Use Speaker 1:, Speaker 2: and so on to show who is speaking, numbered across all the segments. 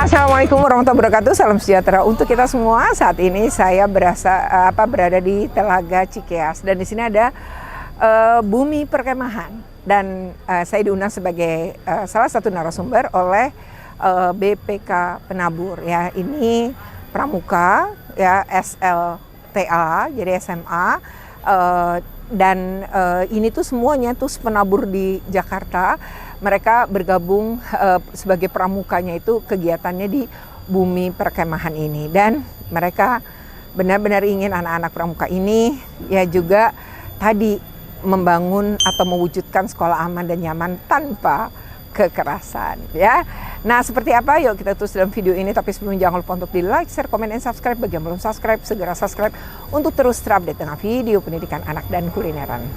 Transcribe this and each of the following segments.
Speaker 1: Assalamualaikum warahmatullahi wabarakatuh. Salam sejahtera untuk kita semua. Saat ini saya berada di Telaga Cikeas dan di sini ada Bumi Perkemahan dan saya diundang sebagai salah satu narasumber oleh BPK Penabur ya. Ini pramuka ya, SLTA jadi SMA dan ini tuh semuanya tuh penabur di Jakarta. Mereka bergabung sebagai pramukanya itu kegiatannya di Bumi Perkemahan ini dan mereka benar-benar ingin anak-anak pramuka ini ya juga tadi membangun atau mewujudkan sekolah aman dan nyaman tanpa kekerasan ya. Nah seperti apa? Yuk kita terus dalam video ini, tapi sebelumnya jangan lupa untuk di like, share, komen, dan subscribe. Bagi yang belum subscribe segera subscribe untuk terus terupdate dengan video pendidikan anak dan kulineran.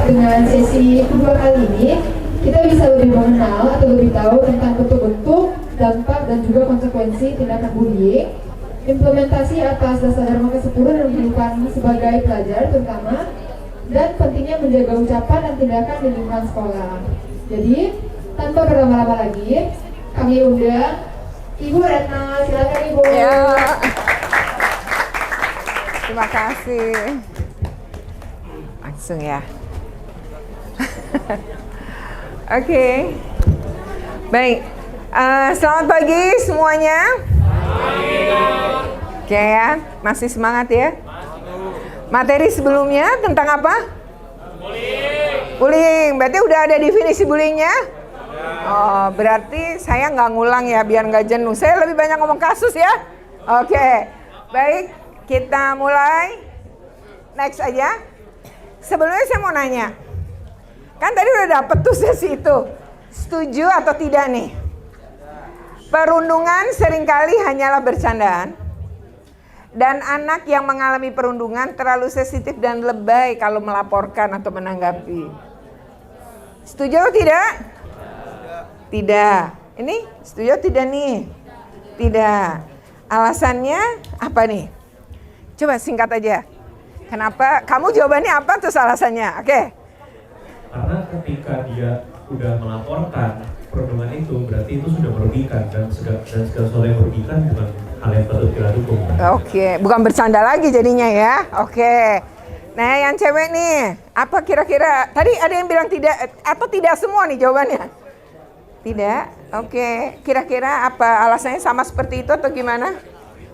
Speaker 2: Dengan sesi kedua kali ini, kita bisa lebih mengenal atau lebih tahu tentang bentuk-bentuk, dampak, dan juga konsekuensi tindakan bullying, implementasi atas dasar Dharma ke-10 dan kehidupan sebagai pelajar terutama, dan pentingnya menjaga ucapan dan tindakan di lingkungan sekolah. Jadi, tanpa berlama-lama lagi, kami undang Ibu Retna. Silakan Ibu.
Speaker 1: Ya. Terima kasih. Langsung ya. Oke. Baik. Selamat pagi semuanya. Oke ya, masih semangat ya. Materi sebelumnya tentang apa? Bullying. Berarti udah ada definisi bullyingnya? Oh, berarti saya nggak ngulang ya biar nggak jenuh. Saya lebih banyak ngomong kasus ya. Oke. Baik, kita mulai. Next aja. Sebelumnya saya mau nanya. Kan tadi udah dapet tuh sesi itu. Setuju atau tidak nih? Perundungan seringkali hanyalah bercandaan. Dan anak yang mengalami perundungan terlalu sensitif dan lebay kalau melaporkan atau menanggapi. Setuju atau tidak? Tidak. Ini setuju atau tidak nih? Tidak. Alasannya apa nih? Coba singkat aja. Kenapa? Kamu jawabannya apa terus alasannya? Oke.
Speaker 3: Karena ketika dia udah melaporkan perundungan itu, berarti itu sudah merugikan dan segala sesuatu yang merugikan bukan hal yang patut kita dukung.
Speaker 1: Oke, bukan bercanda lagi jadinya ya. Oke. Nah, yang cewek nih, apa kira-kira? Tadi ada yang bilang tidak atau tidak semua nih jawabannya? Tidak. Oke. Kira-kira apa alasannya sama seperti itu atau gimana?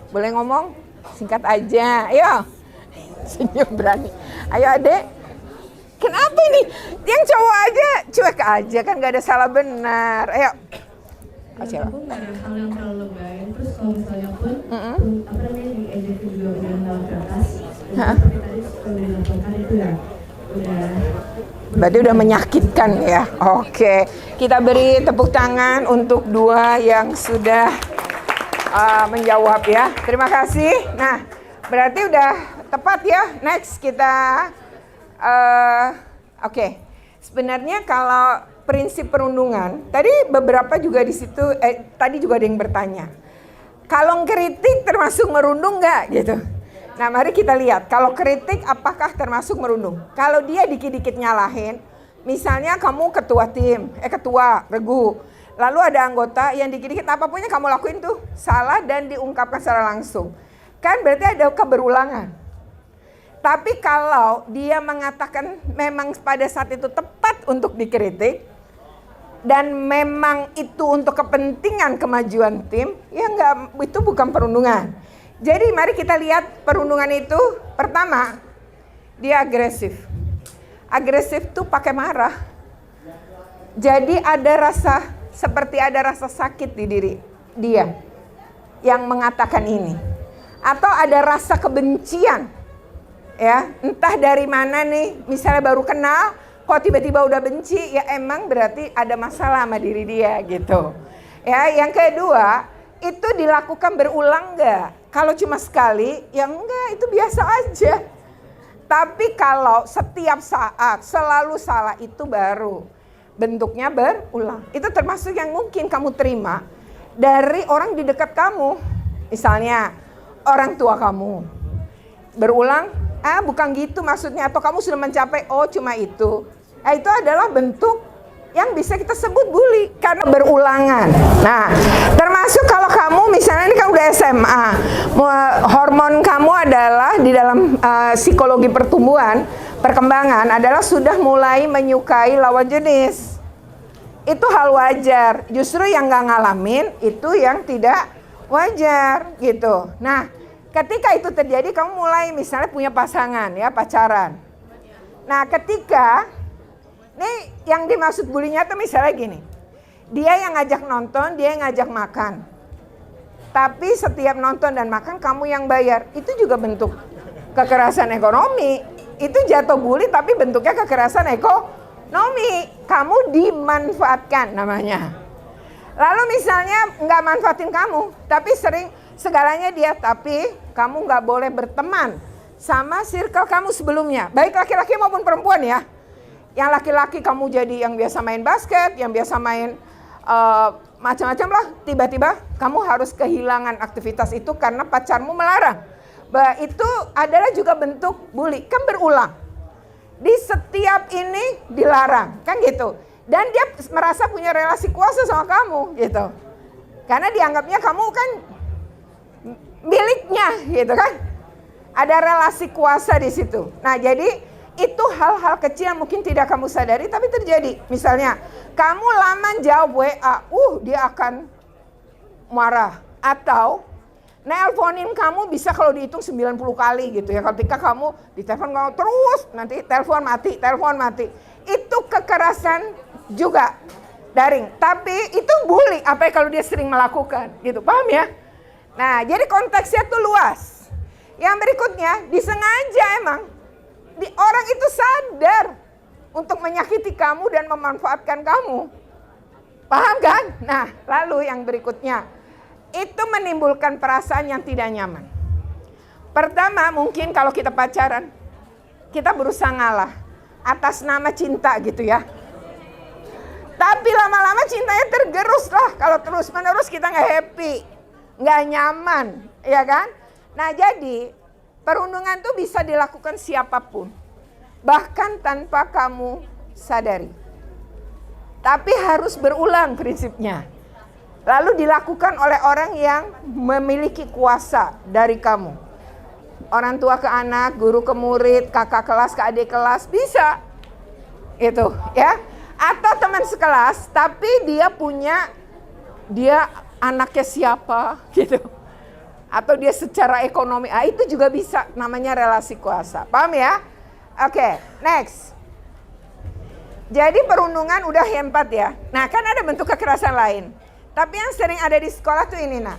Speaker 1: Boleh ngomong? Singkat aja. Ayo. Senyum berani. Ayo Adek. Kenapa ini? Yang cowok aja cuek aja kan gak ada salah benar. Ayo.
Speaker 2: Walaupun ada hal yang terlalu lebay, terus kalau misalnya pun apa namanya diejek juga udah dalam kertas, seperti tadi sudah dilaporkan itu ya udah.
Speaker 1: Berarti udah menyakitkan ya. Oke. Kita beri tepuk tangan untuk dua yang sudah menjawab ya. Terima kasih. Nah, berarti udah tepat ya. Next kita Oke. Sebenarnya kalau prinsip perundungan, tadi beberapa juga di situ, tadi juga ada yang bertanya. Kalau kritik termasuk merundung nggak gitu? Nah mari kita lihat, kalau kritik apakah termasuk merundung? Kalau dia dikit-dikit nyalahin, misalnya kamu ketua tim, ketua regu, lalu ada anggota yang dikit-dikit apapunnya kamu lakuin tuh salah dan diungkapkan secara langsung. Kan berarti ada keberulangan. Tapi kalau dia mengatakan memang pada saat itu tepat untuk dikritik, dan memang itu untuk kepentingan kemajuan tim, ya enggak, itu bukan perundungan. Jadi mari kita lihat perundungan itu. Pertama, dia agresif. Agresif tuh pakai marah. Jadi seperti ada rasa sakit di diri dia yang mengatakan ini. Atau ada rasa kebencian. Ya, entah dari mana nih, misalnya baru kenal, kok tiba-tiba udah benci, ya emang berarti ada masalah sama diri dia gitu. Ya, yang kedua, itu dilakukan berulang enggak? Kalau cuma sekali, ya enggak, itu biasa aja. Tapi kalau setiap saat selalu salah, itu baru bentuknya berulang. Itu termasuk yang mungkin kamu terima dari orang di dekat kamu. Misalnya orang tua kamu berulang, bukan gitu maksudnya, atau kamu sudah mencapai, oh cuma itu. Nah, itu adalah bentuk yang bisa kita sebut bully karena berulangan. Nah, termasuk kalau kamu misalnya ini kan udah SMA, hormon kamu adalah di dalam psikologi perkembangan adalah sudah mulai menyukai lawan jenis. Itu hal wajar. Justru yang nggak ngalamin itu yang tidak wajar gitu. Nah, ketika itu terjadi, kamu mulai misalnya punya pasangan, ya, pacaran. Nah, ketika ini yang dimaksud bulinya tuh misalnya gini, dia yang ngajak nonton, dia yang ngajak makan. Tapi setiap nonton dan makan kamu yang bayar, itu juga bentuk kekerasan ekonomi. Itu jatuh bully tapi bentuknya kekerasan ekonomi. Kamu dimanfaatkan namanya. Lalu misalnya nggak manfaatin kamu, tapi sering segalanya dia, tapi kamu nggak boleh berteman sama circle kamu sebelumnya, baik laki-laki maupun perempuan ya. Yang laki-laki kamu jadi yang biasa main basket, yang biasa main macam-macam lah, tiba-tiba kamu harus kehilangan aktivitas itu karena pacarmu melarang. Itu adalah juga bentuk bully, kan berulang. Di setiap ini dilarang, kan gitu. Dan dia merasa punya relasi kuasa sama kamu gitu. Karena dianggapnya kamu kan miliknya gitu kan. Ada relasi kuasa di situ. Nah, jadi itu hal-hal kecil yang mungkin tidak kamu sadari tapi terjadi. Misalnya, kamu lama jawab WA, dia akan marah. Atau nelponin kamu bisa kalau dihitung 90 kali gitu ya. Ketika kamu ditelepon kamu terus, nanti telepon mati. Itu kekerasan juga daring. Tapi itu bully, apa kalau dia sering melakukan gitu, paham ya? Nah, jadi konteksnya tuh luas. Yang berikutnya, disengaja emang. Orang itu sadar untuk menyakiti kamu dan memanfaatkan kamu. Paham kan? Nah, lalu yang berikutnya, itu menimbulkan perasaan yang tidak nyaman. Pertama, mungkin kalau kita pacaran, kita berusaha ngalah atas nama cinta gitu ya. Tapi lama-lama cintanya tergerus lah. Kalau terus-menerus kita nggak happy, nggak nyaman, ya kan? Nah, jadi perundungan itu bisa dilakukan siapapun, bahkan tanpa kamu sadari. Tapi harus berulang prinsipnya. Lalu dilakukan oleh orang yang memiliki kuasa dari kamu. Orang tua ke anak, guru ke murid, kakak kelas ke adik kelas, bisa. Itu ya. Atau teman sekelas, tapi dia anaknya siapa gitu. Atau dia secara ekonomi, itu juga bisa, namanya relasi kuasa. Paham ya? Oke, next. Jadi perundungan udah yang 4 ya. Nah, kan ada bentuk kekerasan lain. Tapi yang sering ada di sekolah tuh ini, nah.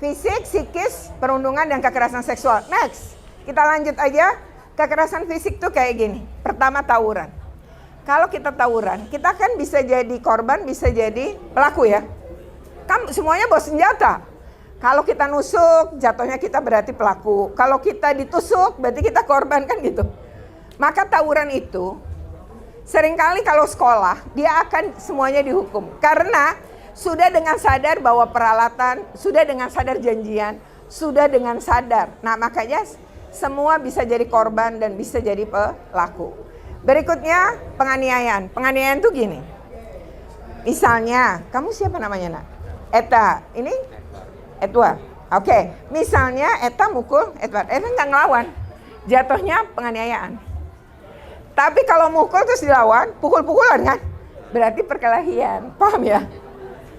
Speaker 1: Fisik, psikis, perundungan, dan kekerasan seksual. Next, kita lanjut aja. Kekerasan fisik tuh kayak gini. Pertama, tawuran. Kalau kita tawuran, kita kan bisa jadi korban, bisa jadi pelaku ya. Kan semuanya bawa senjata. Kalau kita nusuk, jatuhnya kita berarti pelaku. Kalau kita ditusuk, berarti kita korban, kan gitu. Maka tawuran itu, seringkali kalau sekolah, dia akan semuanya dihukum. Karena sudah dengan sadar bahwa peralatan, sudah dengan sadar janjian, sudah dengan sadar. Nah, makanya semua bisa jadi korban dan bisa jadi pelaku. Berikutnya, penganiayaan. Penganiayaan itu gini. Misalnya, kamu siapa namanya, nak? Eta, ini? Edward. Oke, misalnya Eta mukul Edward. Eta nggak ngelawan. jatuhnya penganiayaan. Tapi kalau mukul terus dilawan, pukul-pukulan kan, berarti perkelahian, paham ya?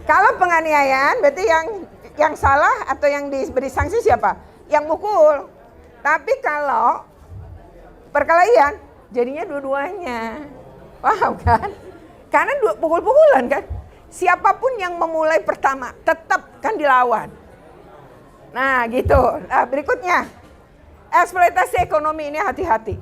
Speaker 1: Kalau penganiayaan berarti yang salah atau yang diberi sanksi siapa? Yang mukul. Tapi kalau perkelahian, jadinya dua-duanya, paham kan? Karena pukul-pukulan kan. Siapapun yang memulai pertama tetap kan dilawan. Nah gitu. Nah, berikutnya, eksploitasi ekonomi ini hati-hati.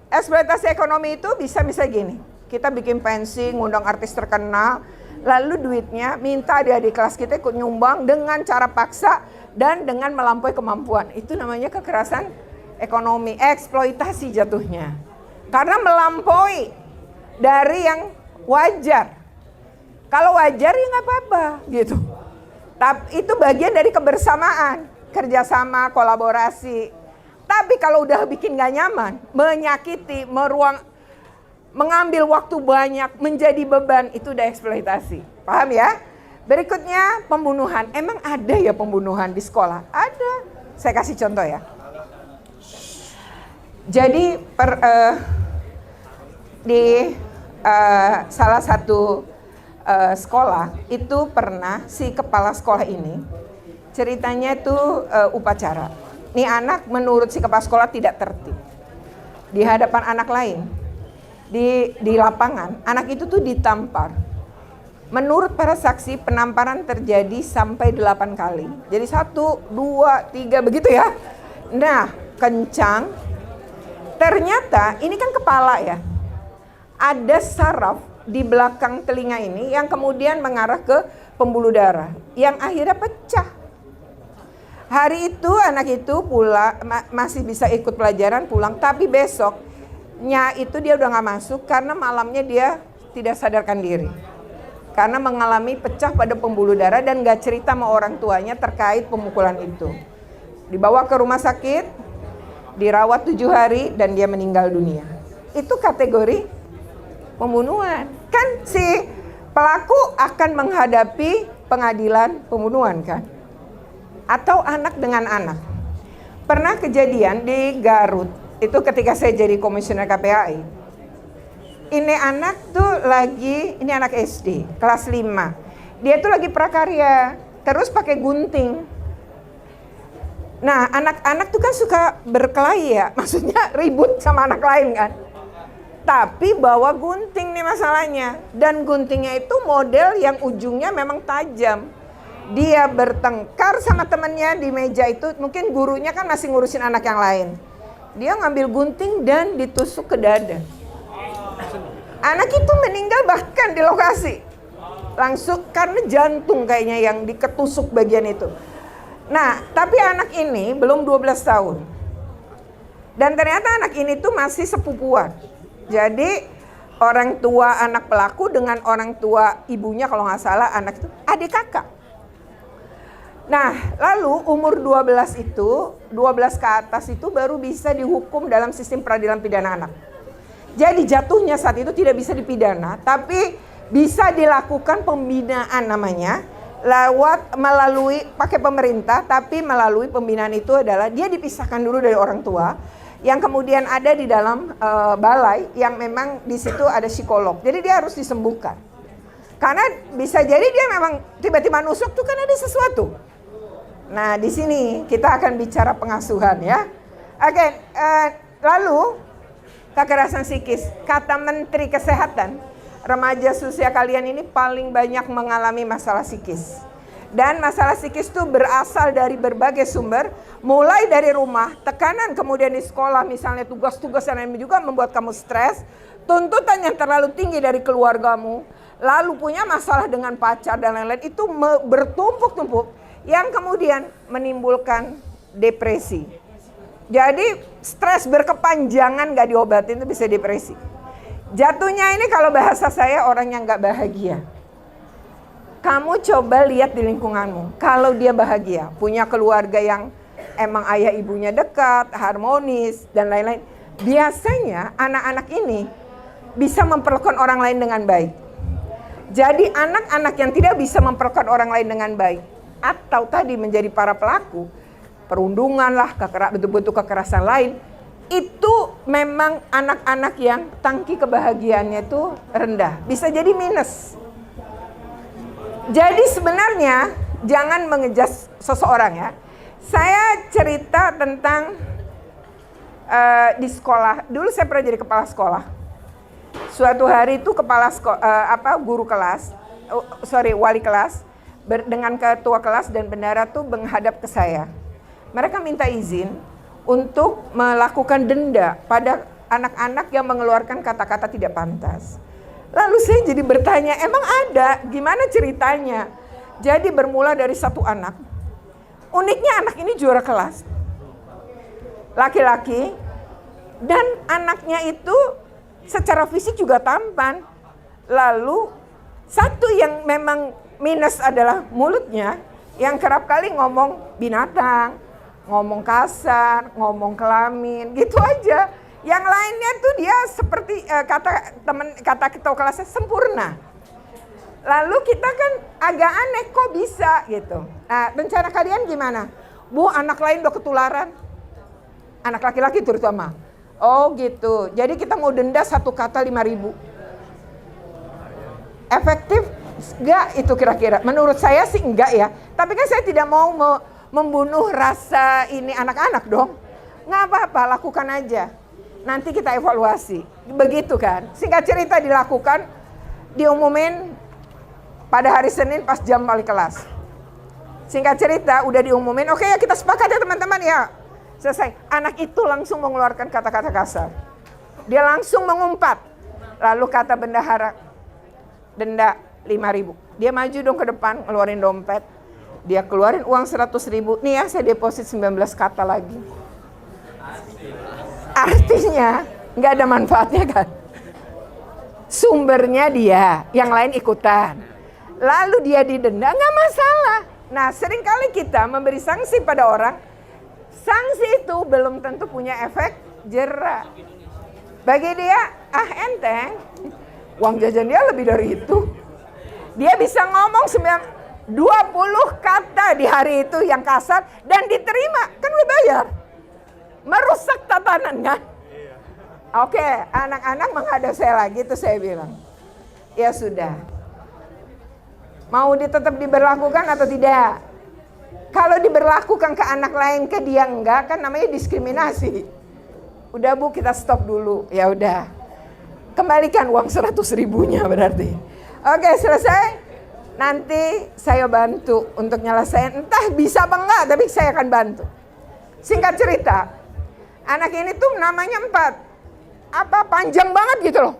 Speaker 1: Eksploitasi ekonomi itu bisa gini. Kita bikin pensi, ngundang artis terkenal, lalu duitnya minta adik-adik kelas kita ikut nyumbang dengan cara paksa dan dengan melampaui kemampuan. Itu namanya kekerasan ekonomi, eksploitasi jatuhnya. Karena melampaui dari yang wajar. Kalau wajar ya nggak apa-apa gitu. Tapi itu bagian dari kebersamaan, kerjasama, kolaborasi. Tapi kalau udah bikin gak nyaman, menyakiti, mengambil waktu banyak, menjadi beban, itu udah eksploitasi. Paham ya? Berikutnya pembunuhan. Emang ada ya pembunuhan di sekolah? Ada. Saya kasih contoh ya. Jadi di salah satu sekolah itu pernah si kepala sekolah ini ceritanya itu upacara. Nih anak menurut si kepala sekolah tidak tertib di hadapan anak lain di lapangan. Anak itu tuh ditampar. Menurut para saksi penamparan terjadi sampai 8 kali. Jadi 1, 2, 3 begitu ya. Nah kencang. Ternyata ini kan kepala ya. Ada saraf di belakang telinga ini yang kemudian mengarah ke pembuluh darah yang akhirnya pecah. Hari itu anak itu masih bisa ikut pelajaran pulang, tapi besoknya itu dia udah gak masuk karena malamnya dia tidak sadarkan diri. Karena mengalami pecah pada pembuluh darah dan gak cerita sama orang tuanya terkait pemukulan itu. Dibawa ke rumah sakit, dirawat 7 hari dan dia meninggal dunia. Itu kategori pembunuhan. Kan si pelaku akan menghadapi pengadilan pembunuhan kan? Atau anak dengan anak. Pernah kejadian di Garut, itu ketika saya jadi komisioner KPAI. Ini anak tuh ini anak SD, kelas 5. Dia tuh lagi prakarya, terus pakai gunting. Nah anak-anak tuh kan suka berkelahi ya, maksudnya ribut sama anak lain kan. Tapi bawa gunting nih masalahnya. Dan guntingnya itu model yang ujungnya memang tajam. Dia bertengkar sama temannya di meja itu. Mungkin gurunya kan masih ngurusin anak yang lain. Dia ngambil gunting dan ditusuk ke dada. Anak itu meninggal bahkan di lokasi. Langsung karena jantung kayaknya yang diketusuk bagian itu. Nah tapi anak ini belum 12 tahun. Dan ternyata anak ini tuh masih sepupuan. Jadi orang tua anak pelaku dengan orang tua ibunya kalau nggak salah anak itu adik kakak. Nah lalu umur 12 ke atas itu baru bisa dihukum dalam sistem peradilan pidana anak. Jadi jatuhnya saat itu tidak bisa dipidana tapi bisa dilakukan pembinaan namanya melalui pakai pemerintah, tapi melalui pembinaan itu adalah dia dipisahkan dulu dari orang tua. Yang kemudian ada di dalam balai yang memang di situ ada psikolog. Jadi dia harus disembuhkan. Karena bisa jadi dia memang tiba-tiba nusuk tuh kan ada sesuatu. Nah di sini kita akan bicara pengasuhan ya. Oke, lalu kekerasan psikis. Kata Menteri Kesehatan, remaja seusia kalian ini paling banyak mengalami masalah psikis. Dan masalah psikis itu berasal dari berbagai sumber, mulai dari rumah, tekanan kemudian di sekolah, misalnya tugas-tugas yang lain juga membuat kamu stres, tuntutan yang terlalu tinggi dari keluargamu, lalu punya masalah dengan pacar dan lain-lain, itu bertumpuk-tumpuk yang kemudian menimbulkan depresi. Jadi stres berkepanjangan gak diobatin itu bisa depresi. Jatuhnya ini kalau bahasa saya orang yang gak bahagia. Kamu coba lihat di lingkunganmu, kalau dia bahagia, punya keluarga yang emang ayah ibunya dekat, harmonis, dan lain-lain. Biasanya anak-anak ini bisa memperlakukan orang lain dengan baik. Jadi anak-anak yang tidak bisa memperlakukan orang lain dengan baik, atau tadi menjadi para pelaku, perundungan lah, bentuk-bentuk kekerasan lain, itu memang anak-anak yang tangki kebahagiaannya itu rendah, bisa jadi minus. Jadi sebenarnya jangan mengejas seseorang ya. Saya cerita tentang di sekolah. Dulu saya pernah jadi kepala sekolah. Suatu hari itu wali kelas dengan ketua kelas dan bendahara tuh menghadap ke saya. Mereka minta izin untuk melakukan denda pada anak-anak yang mengeluarkan kata-kata tidak pantas. Lalu saya jadi bertanya, emang ada? Gimana ceritanya? Jadi bermula dari satu anak. Uniknya anak ini juara kelas. Laki-laki. Dan anaknya itu secara fisik juga tampan. Lalu satu yang memang minus adalah mulutnya. Yang kerap kali ngomong binatang, ngomong kasar, ngomong kelamin, gitu aja. Yang lainnya tuh dia seperti kata ketua kelasnya sempurna. Lalu kita kan agak aneh kok bisa gitu. Nah, rencana kalian gimana? Bu, anak lain udah ketularan. Anak laki-laki terutama. Oh gitu. Jadi kita mau denda satu kata 5.000. Efektif enggak itu kira-kira? Menurut saya sih enggak ya. Tapi kan saya tidak mau membunuh rasa ini anak-anak dong. Nggak apa-apa, lakukan aja. Nanti kita evaluasi. Begitu kan. Singkat cerita dilakukan, diumumin pada hari Senin pas jam balik kelas. Singkat cerita udah diumumin, oke ya kita sepakat ya teman-teman ya. Selesai. Anak itu langsung mengeluarkan kata-kata kasar. Dia langsung mengumpat. Lalu kata bendahara, denda 5.000. Dia maju dong ke depan, ngeluarin dompet. Dia keluarin uang 100.000. Nih ya saya deposit 19 kata lagi. Artinya nggak ada manfaatnya kan. Sumbernya dia, yang lain ikutan. Lalu dia didenda, nggak masalah. Nah seringkali kita memberi sanksi pada orang, sanksi itu belum tentu punya efek jera. Bagi dia, enteng, uang jajan dia lebih dari itu. Dia bisa ngomong 20 kata di hari itu yang kasar dan diterima, kan udah bayar. Merusak tatanan kan? Oke, anak-anak menghadap saya lagi, itu saya bilang, ya sudah. Mau tetap diberlakukan atau tidak? Kalau diberlakukan ke anak lain, ke dia enggak, kan namanya diskriminasi. Udah Bu, kita stop dulu. Ya udah. Kembalikan uang 100.000-nya berarti. Oke, selesai. Nanti saya bantu untuk nyelesain. Entah bisa apa enggak, tapi saya akan bantu. Singkat cerita, anak ini tuh namanya 4. Panjang banget gitu loh.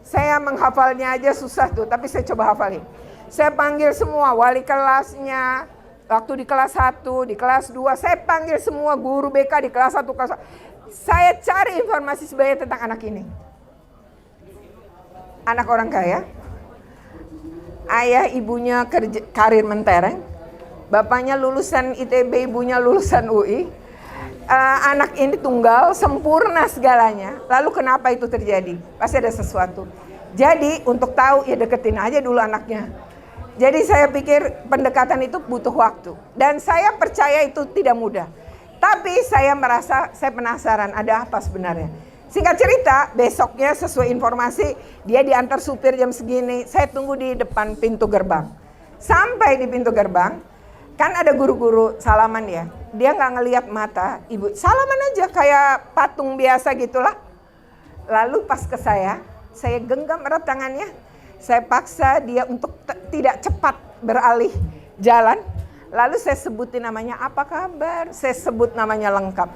Speaker 1: Saya menghafalnya aja susah tuh, tapi saya coba hafalin. Saya panggil semua wali kelasnya, waktu di kelas 1, di kelas 2, saya panggil semua guru BK di kelas 1, kelas 2. Saya cari informasi sebanyak tentang anak ini. Anak orang kaya, ayah ibunya karir mentereng, bapaknya lulusan ITB, ibunya lulusan UI. Anak ini tunggal, sempurna segalanya. Lalu kenapa itu terjadi? Pasti ada sesuatu. Jadi untuk tahu ya deketin aja dulu anaknya. Jadi saya pikir pendekatan itu butuh waktu. Dan saya percaya itu tidak mudah. Tapi saya merasa, saya penasaran ada apa sebenarnya. Singkat cerita, besoknya sesuai informasi, dia diantar supir jam segini. Saya tunggu di depan pintu gerbang. Sampai di pintu gerbang, kan ada guru-guru salaman ya. Dia nggak ngelihat mata ibu, salaman aja kayak patung biasa gitulah. Lalu pas ke saya genggam erat tangannya. Saya paksa dia untuk tidak cepat beralih jalan. Lalu saya sebutin namanya, apa kabar? Saya sebut namanya lengkap.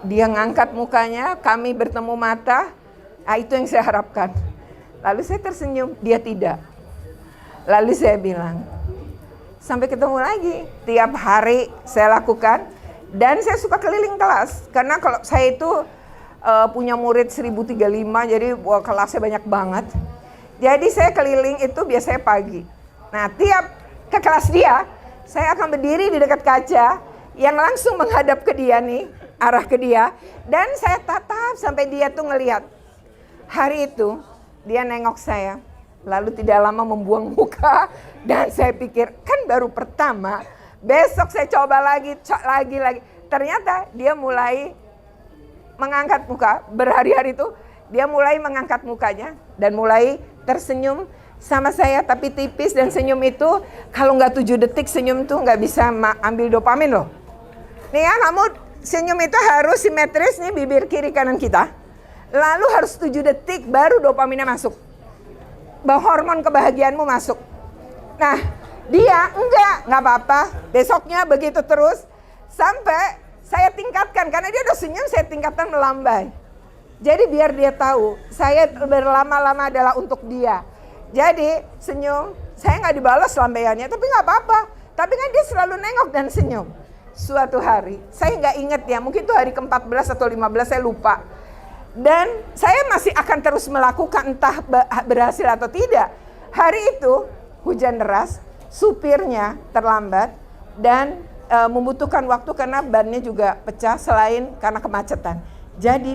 Speaker 1: Dia ngangkat mukanya, kami bertemu mata. Itu yang saya harapkan. Lalu saya tersenyum, dia tidak. Lalu saya bilang, sampai ketemu lagi. Tiap hari saya lakukan. Dan saya suka keliling kelas. Karena kalau saya itu punya murid 1035, jadi kelasnya banyak banget. Jadi saya keliling itu biasanya pagi. Nah tiap ke kelas dia, saya akan berdiri di dekat kaca yang langsung menghadap ke dia nih, arah ke dia. Dan saya tatap sampai dia tuh ngelihat. Hari itu dia nengok saya, lalu tidak lama membuang muka. Dan saya pikir kan baru pertama, besok saya coba lagi. ternyata dia mulai mengangkat muka, berhari-hari itu dia mulai mengangkat mukanya dan mulai tersenyum sama saya, tapi tipis, dan senyum itu kalau nggak 7 detik senyum tuh nggak bisa ambil dopamin loh. Nih ya, kamu senyum itu harus simetris nih, bibir kiri kanan kita. Lalu harus 7 detik baru dopaminnya masuk. Hormon kebahagiaanmu masuk. Nah, dia nggak apa-apa. Besoknya begitu terus sampai saya tingkatkan, karena dia udah senyum, saya tingkatkan melambai. Jadi biar dia tahu saya berlama-lama adalah untuk dia. Jadi senyum, saya nggak dibalas lambaiannya, tapi nggak apa-apa. Tapi kan dia selalu nengok dan senyum. Suatu hari, saya nggak inget ya, mungkin itu hari ke-14 atau 15, saya lupa. Dan saya masih akan terus melakukan, entah berhasil atau tidak. Hari itu hujan deras, supirnya terlambat dan membutuhkan waktu karena bannya juga pecah selain karena kemacetan. Jadi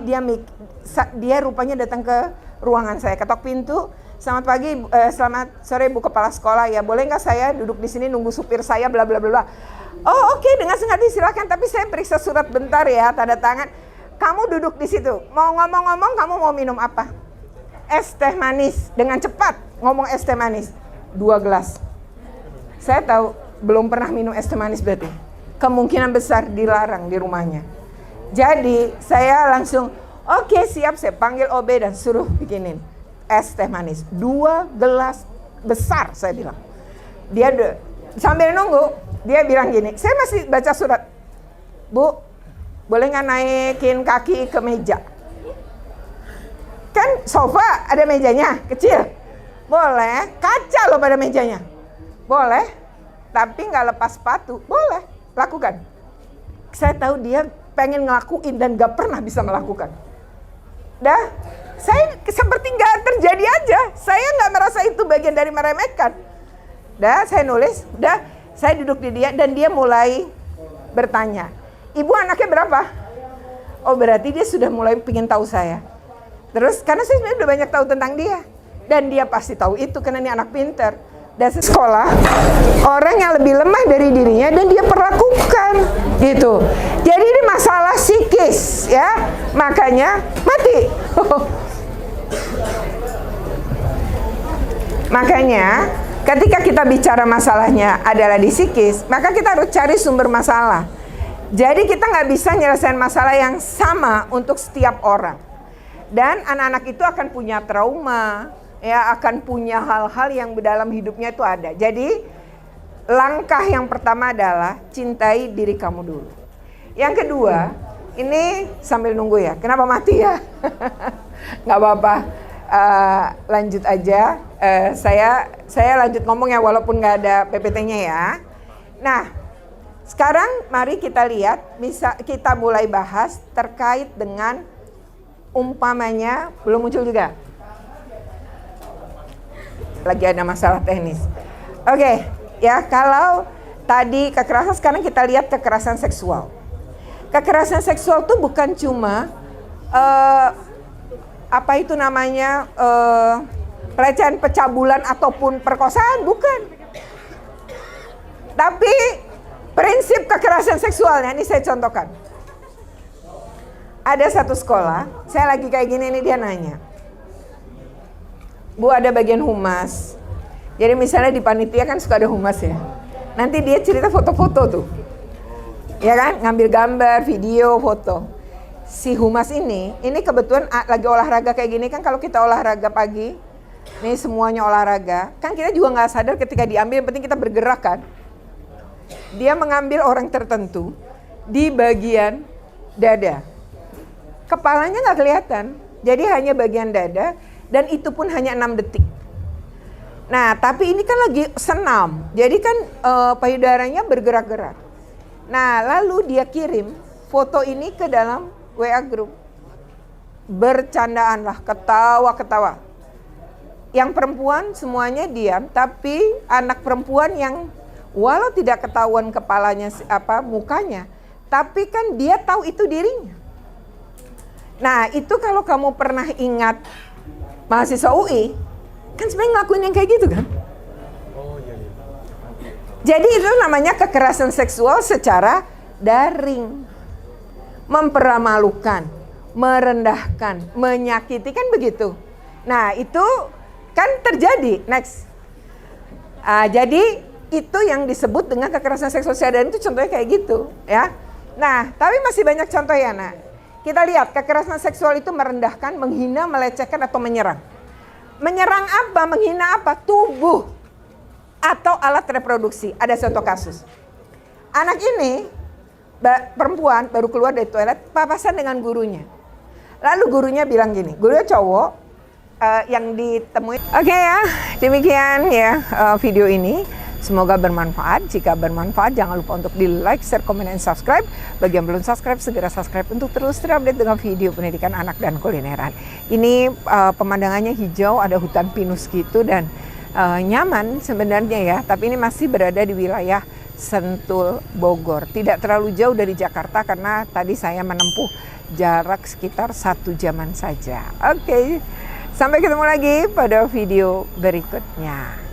Speaker 1: dia rupanya datang ke ruangan saya, ketok pintu. Selamat pagi, selamat sore Bu Kepala Sekolah, ya boleh nggak saya duduk di sini nunggu supir saya bla bla bla. Oh oke, dengan senang hati silakan, tapi saya periksa surat bentar ya, tanda tangan. Kamu duduk di situ, mau ngomong-ngomong, kamu mau minum apa? Es teh manis, dengan cepat ngomong es teh manis, 2 gelas. Saya tahu belum pernah minum es teh manis berarti. Kemungkinan besar dilarang di rumahnya. Jadi saya langsung, oke siap, saya panggil OB dan suruh bikinin es teh manis. 2 gelas besar saya bilang. Dia sambil nunggu, dia bilang gini, saya masih baca surat. Bu, boleh nggak naikin kaki ke meja? Kan sofa ada mejanya, kecil. Boleh, kaca loh pada mejanya. Boleh, tapi nggak lepas sepatu. Boleh, lakukan. Saya tahu dia pengen ngelakuin dan nggak pernah bisa melakukan. Dah, saya seperti nggak terjadi aja. Saya nggak merasa itu bagian dari meremehkan. Dah, saya nulis. Dah, saya duduk di dia dan dia mulai bertanya. Ibu anaknya berapa? Oh berarti dia sudah mulai pengen tahu saya. Terus karena saya sebenarnya udah banyak tahu tentang dia. Dan dia pasti tahu itu karena ini anak pintar. Dan sekolah, orang yang lebih lemah dari dirinya dan dia perlakukan gitu. Jadi ini masalah psikis ya. Makanya mati. Makanya ketika kita bicara masalahnya adalah di psikis, maka kita harus cari sumber masalah. Jadi kita nggak bisa nyelesain masalah yang sama untuk setiap orang. Dan anak-anak itu akan punya trauma, ya akan punya hal-hal yang dalam hidupnya itu ada. Jadi langkah yang pertama adalah cintai diri kamu dulu. Yang kedua, ini sambil nunggu ya, kenapa mati ya? Nggak apa-apa, lanjut aja. Saya lanjut ngomong ya walaupun nggak ada PPT-nya ya. Nah, sekarang mari kita lihat, kita mulai bahas terkait dengan umpamanya, belum muncul juga. Lagi ada masalah teknis. Oke, ya kalau tadi kekerasan, sekarang kita lihat kekerasan seksual. Kekerasan seksual itu bukan cuma pelecehan, pencabulan ataupun perkosaan, bukan. Tapi prinsip kekerasan seksualnya, ini saya contohkan. Ada satu sekolah, saya lagi kayak gini nih, dia nanya, Bu ada bagian humas. Jadi misalnya di panitia kan suka ada humas ya. Nanti dia cerita foto-foto tuh. Ya kan, ngambil gambar, video, foto. Si humas ini kebetulan lagi olahraga kayak gini kan, kalau kita olahraga pagi, nih semuanya olahraga, kan kita juga nggak sadar ketika diambil, yang penting kita bergerak kan. Dia mengambil orang tertentu di bagian dada. Kepalanya nggak kelihatan, jadi hanya bagian dada, dan itu pun hanya 6 detik. Nah, tapi ini kan lagi senam, jadi kan payudaranya bergerak-gerak. Nah, lalu dia kirim foto ini ke dalam WA group. Bercandaan lah, ketawa-ketawa. Yang perempuan semuanya diam, tapi anak perempuan yang walau tidak ketahuan kepalanya mukanya, tapi kan dia tahu itu dirinya. Nah, itu kalau kamu pernah ingat mahasiswa UI, kan sebenarnya ngelakuin yang kayak gitu kan? Oh iya. Jadi itu namanya kekerasan seksual secara daring. mempermalukan, merendahkan, menyakiti, kan begitu. Nah, itu kan terjadi. Next. Jadi itu yang disebut dengan kekerasan seksual, dan itu contohnya kayak gitu, ya. Nah, tapi masih banyak contoh ya, Nak. Kita lihat kekerasan seksual itu merendahkan, menghina, melecehkan atau menyerang. Menyerang apa? Menghina apa? Tubuh atau alat reproduksi. Ada contoh kasus. Anak ini perempuan baru keluar dari toilet, papasan dengan gurunya. Lalu gurunya bilang gini, gurunya cowok yang ditemui. Oke ya, demikian ya video ini. Semoga bermanfaat. Jika bermanfaat, jangan lupa untuk di like, share, komen, dan subscribe. Bagi yang belum subscribe, segera subscribe untuk terus terupdate dengan video pendidikan anak dan kulineran. Ini pemandangannya hijau, ada hutan pinus gitu, dan nyaman sebenarnya ya. Tapi ini masih berada di wilayah Sentul, Bogor. Tidak terlalu jauh dari Jakarta karena tadi saya menempuh jarak sekitar 1 jaman saja. Oke, sampai ketemu lagi pada video berikutnya.